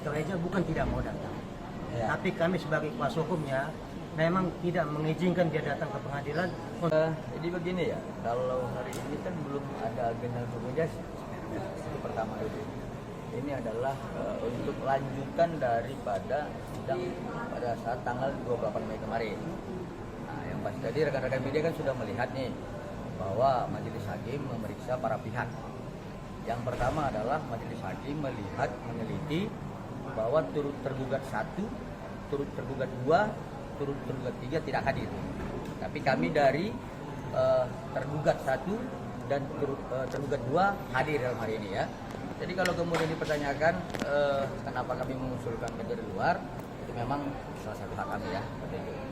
Dr. Reza bukan tidak mau datang, Ya. tapi kami sebagai kuasa hukumnya memang tidak mengizinkan dia datang ke pengadilan. Jadi begini ya, kalau hari ini kan belum ada agenda untuk mediasi. Itu pertama itu. Ini adalah untuk lanjutan daripada sidang pada saat tanggal 28 Mei kemarin. Nah, yang pasti tadi rekan-rekan media kan sudah melihat nih bahwa majelis hakim memeriksa para pihak. Yang pertama adalah majelis hakim melihat, meneliti bahwa turut tergugat 1, turut tergugat 2, turut tergugat 3 tidak hadir. Tapi kami dari tergugat 1 dan tergugat 2 hadir dalam hari ini ya. Jadi kalau kemudian dipertanyakan kenapa kami mengusulkan dari luar, itu memang salah satu hak kami ya.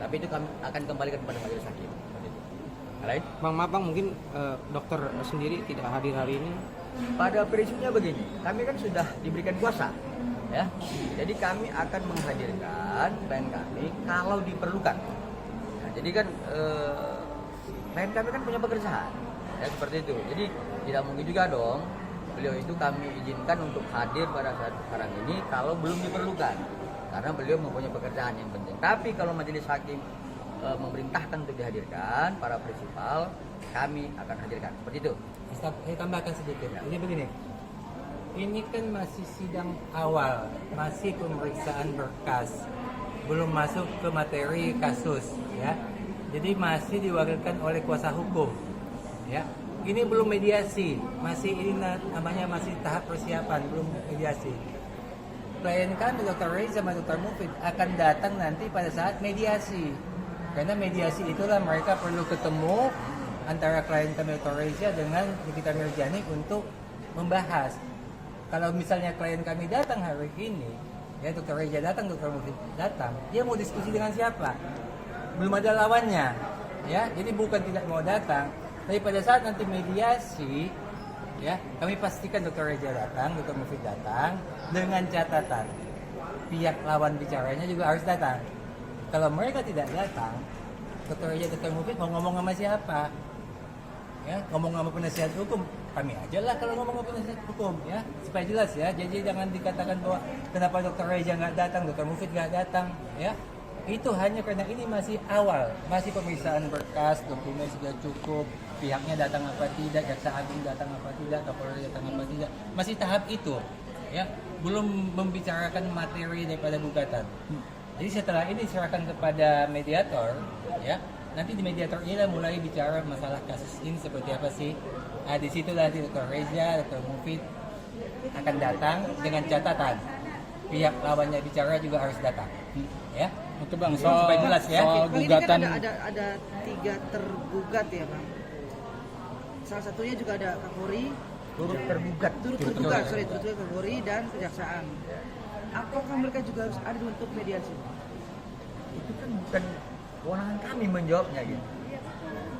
Tapi itu kami akan kembalikan kepada majelis hakim. Lain? Bang Mapang mungkin dokter sendiri tidak hadir hari ini. Pada prinsipnya begini, kami kan sudah diberikan kuasa, ya. Jadi kami akan menghadirkan klien kami kalau diperlukan. Nah, jadi kan klien kami kan punya pekerjaan, ya seperti itu. Jadi tidak mungkin juga dong beliau itu kami izinkan untuk hadir pada saat sekarang ini kalau belum diperlukan, karena beliau mempunyai pekerjaan yang penting. Tapi kalau majelis hakim memerintahkan untuk dihadirkan para prinsipal, kami akan hadirkan seperti itu. Saya tambahkan sedikit. Ini begini, ini kan masih sidang awal, masih pemeriksaan berkas, belum masuk ke materi kasus, ya. Jadi masih diwakilkan oleh kuasa hukum, ya. Ini belum mediasi, masih ini namanya masih tahap persiapan, belum mediasi. Klien kami Dr. Reza sama Dr. Mufid akan datang nanti pada saat mediasi, karena mediasi itulah mereka perlu ketemu antara klien kami Dr. Reza dengan Nikita Mirjani untuk membahas. Kalau misalnya klien kami datang hari ini, ya Dr. Reza datang, Dr. Mufid datang, dia mau diskusi dengan siapa? Belum ada lawannya, ya. Jadi bukan tidak mau datang, tapi pada saat nanti mediasi, ya kami pastikan Dr. Reza datang, Dr. Mufid datang, dengan catatan pihak lawan bicaranya juga harus datang. Kalau mereka tidak datang, Dr. Reza, Dr. Mufid mau ngomong sama siapa? Ya, ngomong sama penasihat hukum, kami aja lah kalau ngomong sama penasihat hukum, ya supaya jelas ya. Jadi jangan dikatakan bahwa kenapa Dr. Reza nggak datang, Dr. Mufid nggak datang, ya itu hanya karena ini masih awal, masih pemeriksaan berkas, dokumen sudah cukup, pihaknya datang apa tidak, jaksa agung datang apa tidak, Kapolri datang apa tidak, masih tahap itu, ya belum membicarakan materi daripada gugatan. Jadi setelah ini diserahkan kepada mediator, ya. Nanti di mediator ini mulai bicara masalah kasus ini seperti apa sih. Nah, di situ nanti Dr. Reza, Dr. Mufid akan datang dengan catatan pihak lawannya bicara juga harus datang. Ya. Oke Bang, Supaya jelas ya. soal Kali gugatan ini kan ada 3 tergugat ya Bang. Salah satunya juga ada Kapolri, Turut tergugat. turut Kapolri dan Kejaksaan. Apakah mereka juga harus ada untuk mediasi? Itu kan bukan kewenangan kami menjawabnya gitu.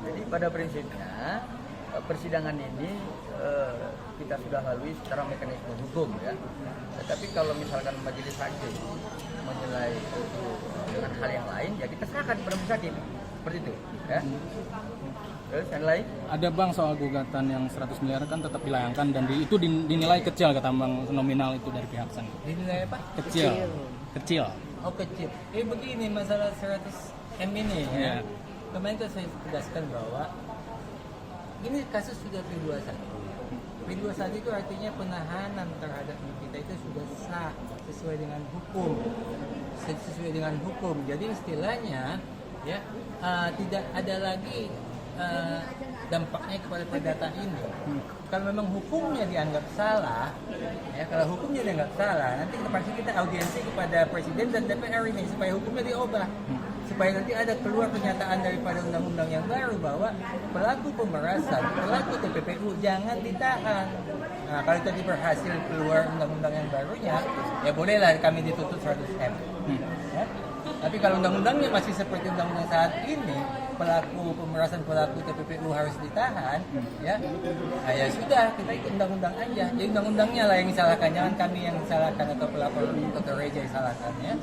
Jadi pada prinsipnya persidangan ini kita sudah lalui secara mekanisme hukum ya. Tetapi kalau misalkan majelis hakim menilai itu dengan hal yang lain, ya kita serahkan kepada majelis hakim seperti itu ya. Terus yang lain? ada Bang soal gugatan yang 100 miliar kan tetap dilayangkan dan itu dinilai kecil kata Bang, nominal itu dari pihak sana. Dinilai apa? Kecil. Oh kecil. Begini masalah 100 M ini ya. Kemarin kan saya tegaskan bahwa ini kasus sudah P21. P21 itu artinya penahanan terhadap kita itu sudah sah sesuai dengan hukum. Jadi istilahnya ya tidak ada lagi dampaknya kepada perdata ini. Kalau memang hukumnya dianggap salah, ya kalau hukumnya dianggap salah, nanti pasti kita audiensi kepada Presiden dan DPR ini supaya hukumnya diubah. Supaya nanti ada keluar pernyataan daripada undang-undang yang baru bahwa pelaku pemerasan, pelaku TPPU jangan ditahan. Nah, kalau tadi berhasil keluar undang-undang yang barunya, ya bolehlah kami dituntut 100M. Ya? Tapi kalau undang-undangnya masih seperti undang-undang saat ini, pelaku pemerasan, pelaku TPPU harus ditahan, ya, nah, ya sudah kita ikut undang-undang aja. Jadi undang-undangnya lah yang disalahkan, jangan kami yang disalahkan atau pelapor Dr. Reza yang disalahkan, ya.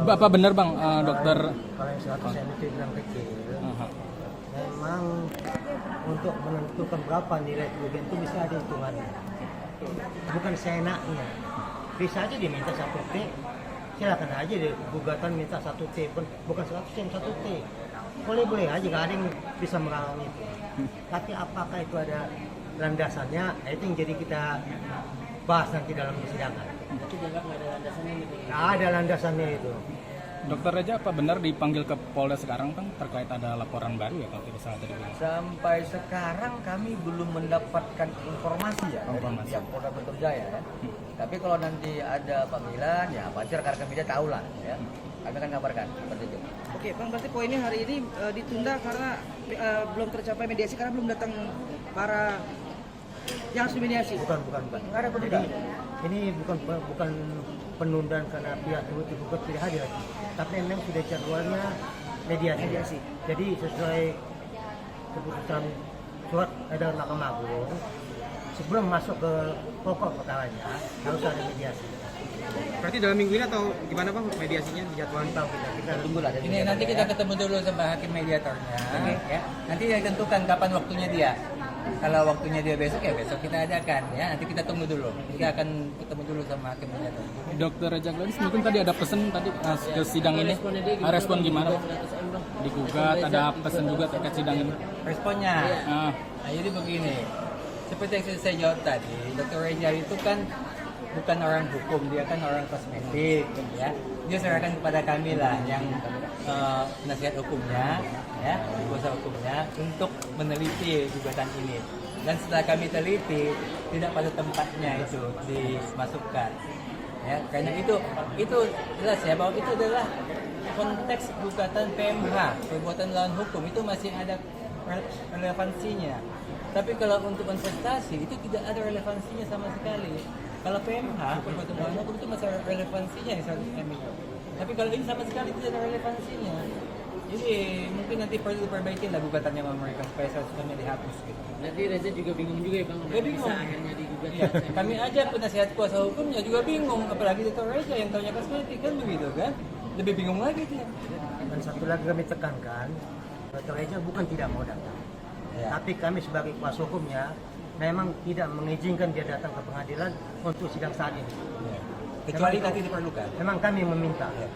Bapak benar Bang, dokter. Kalau yang 100 cm bilang kecil, memang untuk menentukan berapa nilai kerugian itu bisa ada hitungannya. Bukan seenaknya. bisa aja diminta 1 T, silakan aja deh gugatan minta 1 T pun bukan 100 yang 1 T, boleh aja, nggak ada yang bisa menghalangi itu. Tapi apakah itu ada landasannya, itu yang jadi kita bahas nanti dalam persidangan. Tapi dianggap nggak ada landasannya gitu. Nggak ada landasannya itu. Dokter Reja, apa benar dipanggil ke Polda sekarang kan terkait ada laporan baru ya kalau tidak salah tadi bilang? Sampai sekarang kami belum mendapatkan informasi ya Informasi. dari pihak Polda Metro Jaya ya. Tapi kalau nanti ada panggilan ya pasti rekan-rekan media tahu lah ya. Kami akan kabarkan seperti itu. Oke, Bang, berarti poinnya hari ini ditunda karena belum tercapai mediasi karena belum datang para yang harus dimediasi. Bukan. Nggak ada Jadi penundaan. ini bukan penundaan karena pihak tergugat tidak hadir, tapi memang sudah jadwalnya mediasi. Jadi sesuai keputusan surat edaran Mahkamah Agung, sebelum masuk ke pokok perkaranya harus ada mediasi. Berarti dalam minggu ini atau gimana Bang mediasinya dijadwalkan? Tahu kita Tunggu lah. Ini nanti kita ketemu dulu sama hakim mediatornya, ya. Nanti yang tentukan kapan waktunya dia. Kalau waktunya dia besok ya besok kita adakan, ya. Nanti kita tunggu dulu. Kita akan ketemu dulu sama hakim mediator. Dokter Reja Gladys, mungkin tadi ada pesan tadi ke sidang ini, respon gimana? Digugat, ada pesan juga terkait sidang ini. Responnya, Ah, nah, jadi begini. Seperti yang saya jawab tadi, Dr. Reja itu kan bukan orang hukum, dia kan orang kosmetik, ya. Dia serahkan kepada kami lah yang penasihat hukumnya, ya, kuasa hukumnya untuk meneliti gugatan ini. Dan setelah kami teliti, tidak pada tempatnya itu dimasukkan. Ya, karena itu jelas ya bahwa itu adalah konteks gugatan PMH, perbuatan melawan hukum, itu masih ada relevansinya. Tapi kalau untuk investasi itu tidak ada relevansinya sama sekali. Kalau PMH, perbuatan melawan hukum itu masih ada relevansinya di 100 M itu. Tapi kalau ini sama sekali tidak ada relevansinya. Jadi mungkin nanti perlu diperbaiki lah gugatannya sama mereka supaya 100 M dihapus gitu. Nanti Reza juga bingung juga ya Bang, Ya, bingung. bisa akhirnya digugat. Iya, kami aja penasihat kuasa hukumnya juga bingung, apalagi Dr. Reja yang taunya kosmetik kan begitu kan? Lebih bingung lagi dia. Dan satu lagi kami tekankan, Dr. Reja bukan tidak mau datang, Ya. tapi kami sebagai kuasa hukumnya memang tidak mengizinkan dia datang ke pengadilan untuk sidang saat ini. Kecuali nanti diperlukan. Memang kami meminta. Ya.